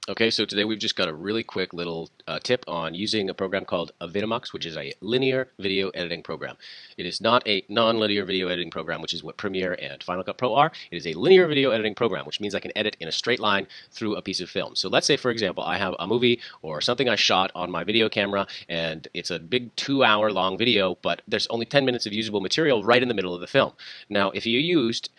Okay, so today we've just got a really quick little tip on using a program called Avidemux, which is a linear video editing program. It is not a non-linear video editing program, which is what Premiere and Final Cut Pro are. It is a linear video editing program, which means I can edit in a straight line through a piece of film. So let's say, for example, I have a movie or something I shot on my video camera, and it's a big 2-hour long video, but there's only 10 minutes of usable material right in the middle of the film. Now, if you used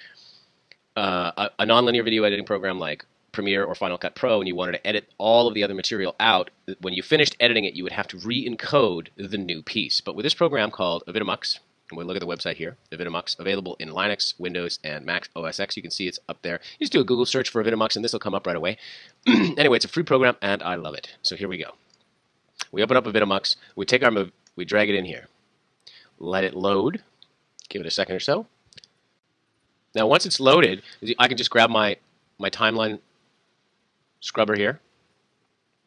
a non-linear video editing program like Premiere or Final Cut Pro and you wanted to edit all of the other material out, when you finished editing it, you would have to re-encode the new piece. But with this program called Avidemux, and we'll look at the website here, Avidemux, available in Linux, Windows, and Mac OS X. You can see it's up there. You just do a Google search for Avidemux, and this will come up right away. Anyway, it's a free program, and I love it. So here we go. We open up Avidemux. We take our movie. We drag it in here. Let it load. Give it a second or so. Now, once it's loaded, I can just grab my timeline scrubber here,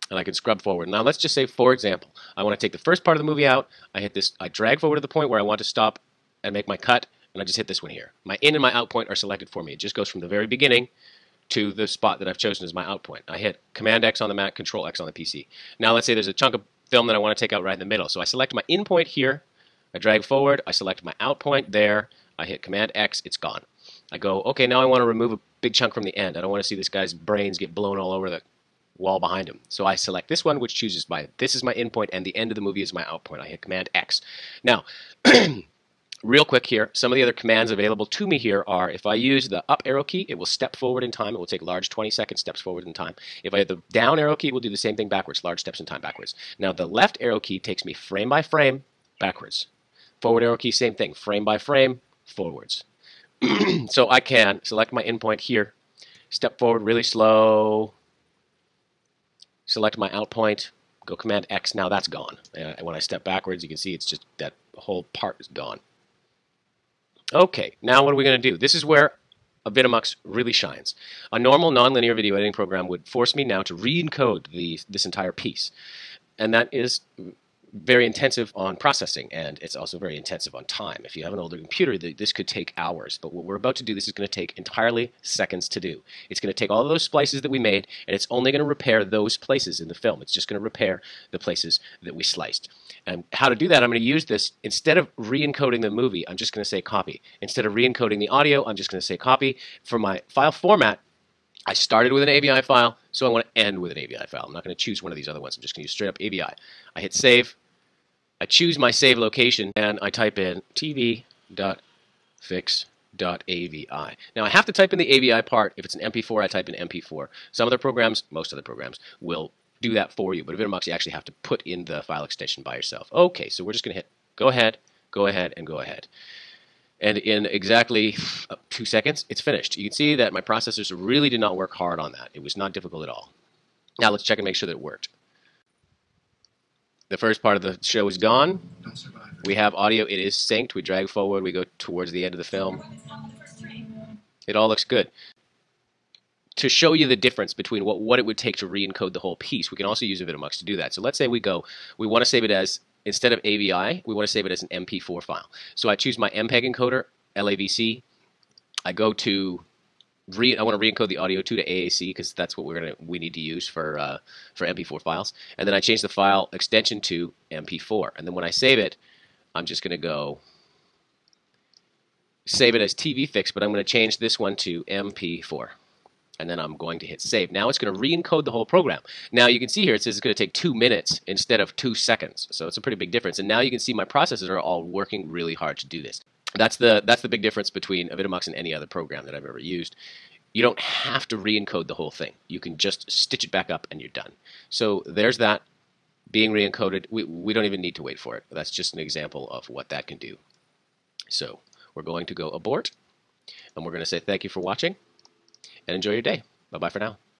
and I can scrub forward. Now, let's just say, for example, I want to take the first part of the movie out. I hit this. I drag forward to the point where I want to stop and make my cut, and I just hit this one here. My in and my out point are selected for me. It just goes from the very beginning to the spot that I've chosen as my out point. I hit Command X on the Mac, Control X on the PC. Now, let's say there's a chunk of film that I want to take out right in the middle. So I select my in point here. I drag forward. I select my out point there. I hit Command X. It's gone. I go, okay, now I want to remove a big chunk from the end. I don't want to see this guy's brains get blown all over the wall behind him. So I select this one, which chooses this is my in point, and the end of the movie is my out point. I hit Command X. Now, real quick here, some of the other commands available to me here are, if I use the up arrow key, it will step forward in time. It will take large 20-second steps forward in time. If I hit the down arrow key, it will do the same thing backwards, large steps in time backwards. Now, the left arrow key takes me frame by frame backwards. Forward arrow key, same thing, frame by frame forwards. So I can select my in point here, step forward really slow, select my out point, go Command X. Now that's gone. And when I step backwards, you can see it's just that whole part is gone. Okay, now what are we going to do? This is where Avidemux really shines. A normal nonlinear video editing program would force me now to re-encode this entire piece. And that is very intensive on processing, and it's also very intensive on time. If you have an older computer, this could take hours, but what we're about to do, this is going to take entirely seconds to do. It's going to take all of those splices that we made, and it's only going to repair those places in the film. It's just going to repair the places that we sliced. And how to do that, I'm going to use this, instead of re-encoding the movie, I'm just going to say copy. Instead of re-encoding the audio, I'm just going to say copy. For my file format, I started with an AVI file, so I want to end with an AVI file. I'm not going to choose one of these other ones. I'm just going to use straight up AVI. I hit save. I choose my save location, and I type in tv.fix.avi. Now, I have to type in the AVI part. If it's an MP4, I type in MP4. Some other programs, most other programs, will do that for you, but Avidemux, you actually have to put in the file extension by yourself. Okay, so we're just going to hit go ahead, go ahead, and go ahead. And in exactly 2 seconds, it's finished. You can see that my processors really did not work hard on that. It was not difficult at all. Now, let's check and make sure that it worked. The first part of the show is gone. We have audio. It is synced. We drag forward. We go towards the end of the film. It all looks good. To show you the difference between what it would take to re-encode the whole piece, we can also use Avidemux to do that. So let's say we want to save it as, instead of AVI, we want to save it as an MP4 file. So I choose my MPEG encoder, LAVC. I go to I want to re-encode the audio to AAC because that's what we need to use for MP4 files. And then I change the file extension to MP4. And then when I save it, I'm just going to go save it as TV fix, but I'm going to change this one to MP4. And then I'm going to hit save. Now it's going to re-encode the whole program. Now you can see here it says it's going to take 2 minutes instead of 2 seconds. So it's a pretty big difference. And now you can see my processors are all working really hard to do this. That's the big difference between Avidemux and any other program that I've ever used. You don't have to re-encode the whole thing. You can just stitch it back up and you're done. So there's that being re-encoded. We don't even need to wait for it. That's just an example of what that can do. So we're going to go abort, and we're going to say thank you for watching, and enjoy your day. Bye-bye for now.